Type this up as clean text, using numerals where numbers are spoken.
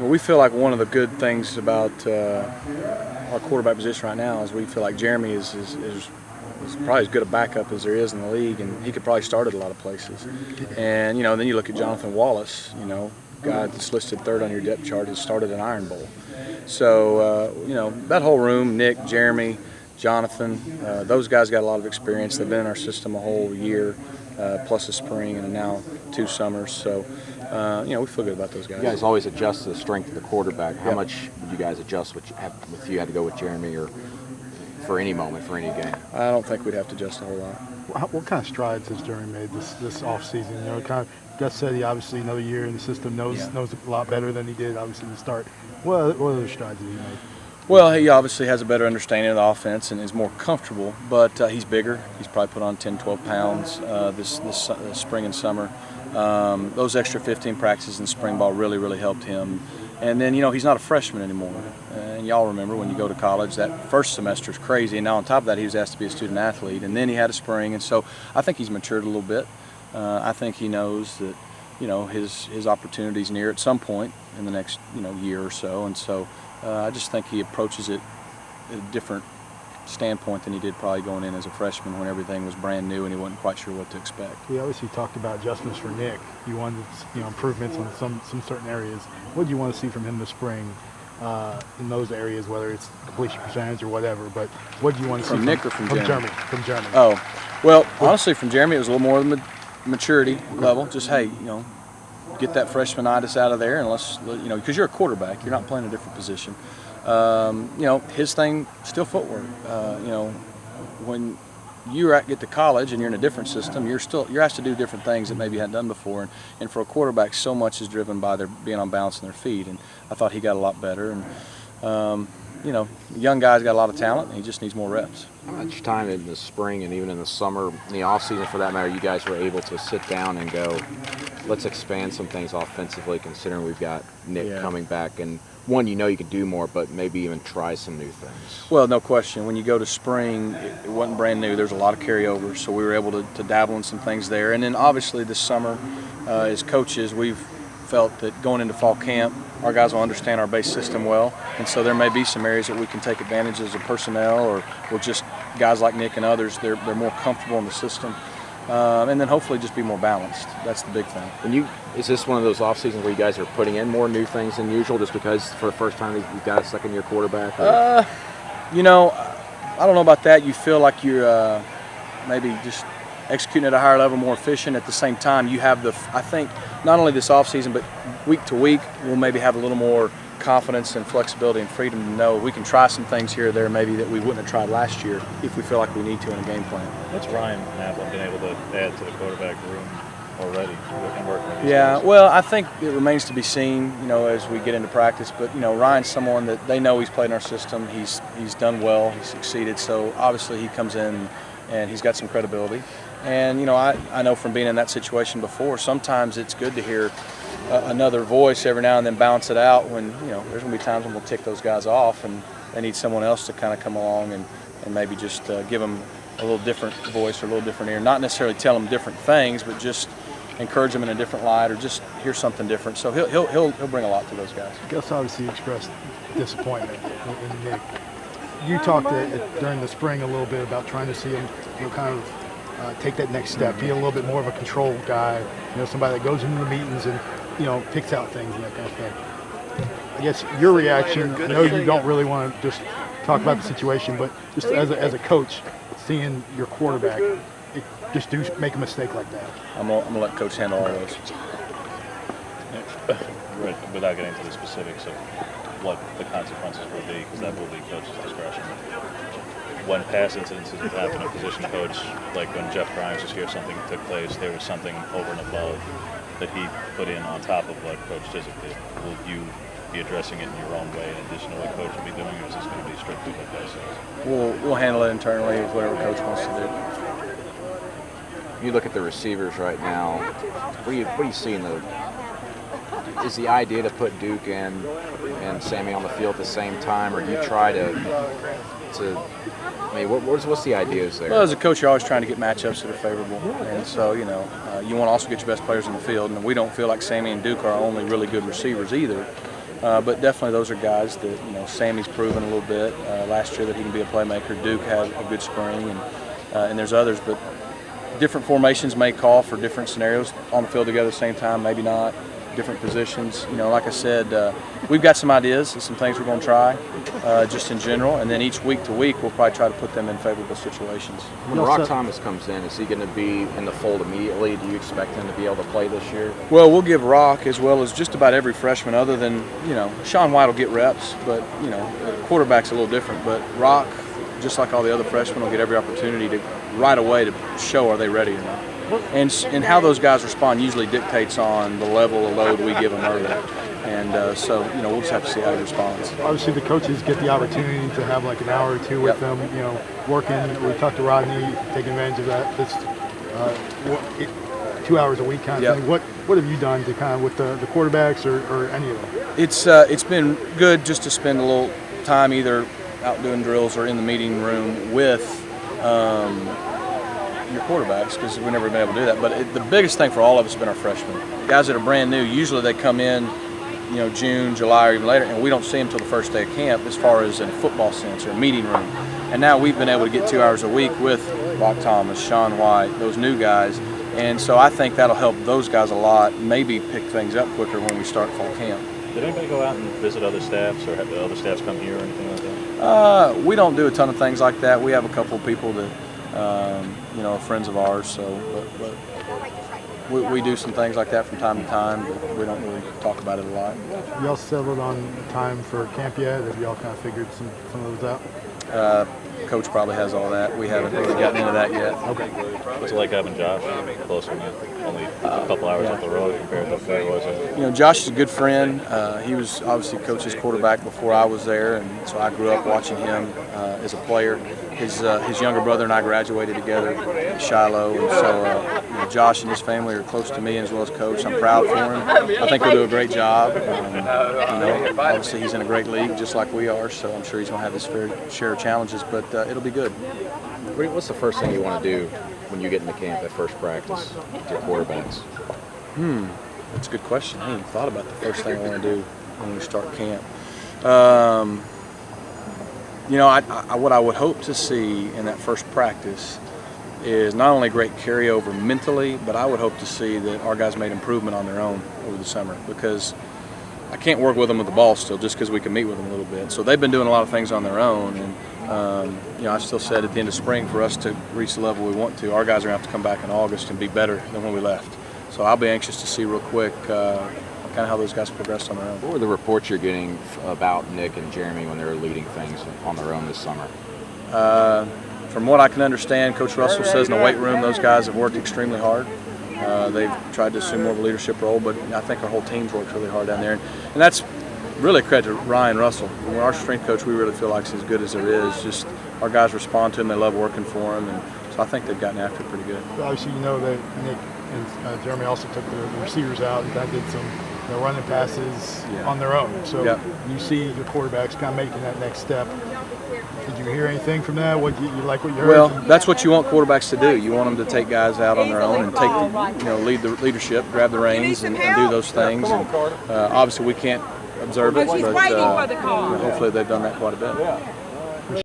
Well, we feel like one of the good things about our quarterback position right now is we feel like Jeremy is probably as good a backup as there is in the league, and he could probably start at a lot of places. And then you look at Jonathan Wallace, guy that's listed third on your depth chart, has started an Iron Bowl. So that whole room, Nick, Jeremy, Jonathan, those guys got a lot of experience. They've been in our system a whole year, plus a spring and now 2 summers. So we feel good about those guys. You guys always adjust to the strength of the quarterback. How much would you guys adjust if you had to go with Jeremy or for any moment, for any game? I don't think we'd have to adjust a whole lot. What kind of strides has Jeremy made this offseason? Gus said he obviously another year in the system knows a lot better than he did obviously in the start. What other strides did he make? Well, he obviously has a better understanding of the offense and is more comfortable, but he's bigger. He's probably put on 10, 12 pounds this spring and summer. Those extra 15 practices in spring ball really, really helped him. And then, he's not a freshman anymore. And y'all remember when you go to college, that first semester is crazy. And now on top of that, he was asked to be a student athlete. And then he had a spring. And so I think he's matured a little bit. I think he knows that, his opportunity's near at some point in the next, year or so. And so I just think he approaches it at a different standpoint than he did probably going in as a freshman when everything was brand new and he wasn't quite sure what to expect. We obviously talked about adjustments for Nick. You wanted improvements on some certain areas. What do you want to see from him this spring in those areas, whether it's completion percentage or whatever? But what do you want to see from Nick or from Jeremy? From Jeremy. Oh, well, honestly, from Jeremy, it was a little more of the maturity level. Just get that freshmanitis out of there, and let's because you're a quarterback, you're not playing a different position. His thing still footwork. When you get to college and you're in a different system, you're asked to do different things that maybe you hadn't done before. And for a quarterback, so much is driven by their being on balance in their feet. And I thought he got a lot better. And the young guy's got a lot of talent, and he just needs more reps. How much time in the spring and even in the summer, in the off season for that matter, you guys were able to sit down and go, let's expand some things offensively, considering we've got Nick coming back, and one, you could do more, but maybe even try some new things? Well, no question. When you go to spring, it wasn't brand new. There's a lot of carryovers, so we were able to dabble in some things there. And then obviously this summer, as coaches, we've felt that going into fall camp, our guys will understand our base system well, and so there may be some areas that we can take advantage as a personnel or just guys like Nick and others. They're more comfortable in the system. And then hopefully just be more balanced. That's the big thing. Is this one of those off seasons where you guys are putting in more new things than usual just because for the first time you've got a second-year quarterback? I don't know about that. You feel like you're maybe just executing at a higher level, more efficient. At the same time, you have I think not only this off season, but week to week, we'll maybe have a little more confidence and flexibility and freedom to know we can try some things here or there maybe that we wouldn't have tried last year if we feel like we need to in a game plan. What's Ryan Matlin been able to add to the quarterback room already and working with these guys? Well, I think it remains to be seen, as we get into practice. But, Ryan's someone that they know he's played in our system. He's done well. He's succeeded. So, obviously, he comes in and he's got some credibility. And, I know from being in that situation before, sometimes it's good to hear another voice every now and then bounce it out when, there's going to be times when we'll tick those guys off and they need someone else to kind of come along and maybe just give them a little different voice or a little different ear. Not necessarily tell them different things, but just encourage them in a different light or just hear something different. So he'll bring a lot to those guys. Gus obviously expressed disappointment in Nick. You talked during the spring a little bit about trying to see him kind of take that next step, be a little bit more of a control guy, somebody that goes into the meetings and picks out things and that kind of thing. I guess your reaction, I know you don't really want to just talk about the situation, but just as a coach, seeing your quarterback just make a mistake like that. I'm gonna let Coach handle all those. Without getting into the specifics of what the consequences will be, because that will be coach's discretion. When past incidences have happened, a position coach, like when Jeff Grimes was here, something took place, there was something over and above that he put in on top of what Coach Chisholm did. Will you be addressing it in your own way in addition to what Coach will be doing, or is this going to be strictly what Coach says? We'll handle it internally with whatever Coach wants to do. You look at the receivers right now. What do you see in is the idea to put Duke and Sammy on the field at the same time, or do you try to what's the ideas there? Well, as a coach, you're always trying to get matchups that are favorable, and so you want to also get your best players in the field. And we don't feel like Sammy and Duke are our only really good receivers either. But definitely those are guys that, Sammy's proven a little bit last year that he can be a playmaker. Duke had a good spring, and there's others. But different formations may call for different scenarios on the field together at the same time, maybe not. Different positions. Like I said, we've got some ideas and some things we're going to try just in general, and then each week to week we'll probably try to put them in favorable situations. When Rock Thomas comes in, is he going to be in the fold immediately? Do you expect him to be able to play this year? Well, we'll give Rock, as well as just about every freshman other than, Sean White will get reps, but, quarterback's a little different. But Rock, just like all the other freshmen, will get every opportunity to right away to show are they ready or not. And how those guys respond usually dictates on the level of load we give them early. And so, we'll just have to see how he responds. Obviously, the coaches get the opportunity to have like an hour or two with them, working. We talked to Rodney, taking advantage of that. This 2 hours a week kind of thing. What have you done to kind of with the quarterbacks or any of them? It's been good just to spend a little time either out doing drills or in the meeting room with your quarterbacks, because we've never been able to do that. But the biggest thing for all of us has been our freshmen. Guys that are brand new, usually they come in, June, July, or even later, and we don't see them until the first day of camp as far as in a football sense or a meeting room. And now we've been able to get 2 hours a week with Rock Thomas, Sean White, those new guys. And so I think that'll help those guys a lot, maybe pick things up quicker when we start fall camp. Did anybody go out and visit other staffs, or have the other staffs come here or anything like that? We don't do a ton of things like that. We have a couple of people that, are friends of ours. So, but we do some things like that from time to time, but we don't really talk about it a lot. Y'all settled on time for camp yet? Have y'all kind of figured some of those out? Coach probably has all that. We haven't really gotten into that yet. Okay. What's it like having Josh closer now? Only a couple hours up the road compared to where it was. Josh is a good friend. He was obviously Coach's quarterback before I was there, and so I grew up watching him as a player. His younger brother and I graduated together at Shiloh, and so Josh and his family are close to me as well as Coach. I'm proud for him. I think he'll do a great job. Obviously he's in a great league just like we are, so I'm sure he's going to have his fair share of challenges, but it'll be good. What's the first thing you want to do when you get into camp at first practice with your quarterbacks? That's a good question. I hadn't even thought about the first thing I want to do when we start camp. What I would hope to see in that first practice is not only great carryover mentally, but I would hope to see that our guys made improvement on their own over the summer, because I can't work with them with the ball still just because we can meet with them a little bit. So they've been doing a lot of things on their own, and I still said at the end of spring, for us to reach the level we want to, our guys are going to have to come back in August and be better than when we left. So I'll be anxious to see real quick kind of how those guys progressed on their own. What were the reports you're getting about Nick and Jeremy when they were leading things on their own this summer? From what I can understand, Coach Russell says in the weight room those guys have worked extremely hard. They've tried to assume more of a leadership role, but I think our whole team's worked really hard down there. And that's really a credit to Ryan Russell. When our strength coach, we really feel like he's as good as there is. Just our guys respond to him, they love working for him, and so I think they've gotten after it pretty good. Obviously, that Nick and Jeremy also took the receivers out and kind of did some running passes on their own. So you see your quarterbacks kind of making that next step. Did you hear anything from that? What you like what you heard? Well, that's what you want quarterbacks to do. You want them to take guys out on their own and take lead the leadership, grab the reins, and do those things. And obviously, we can't observe it, but hopefully they've done that quite a bit.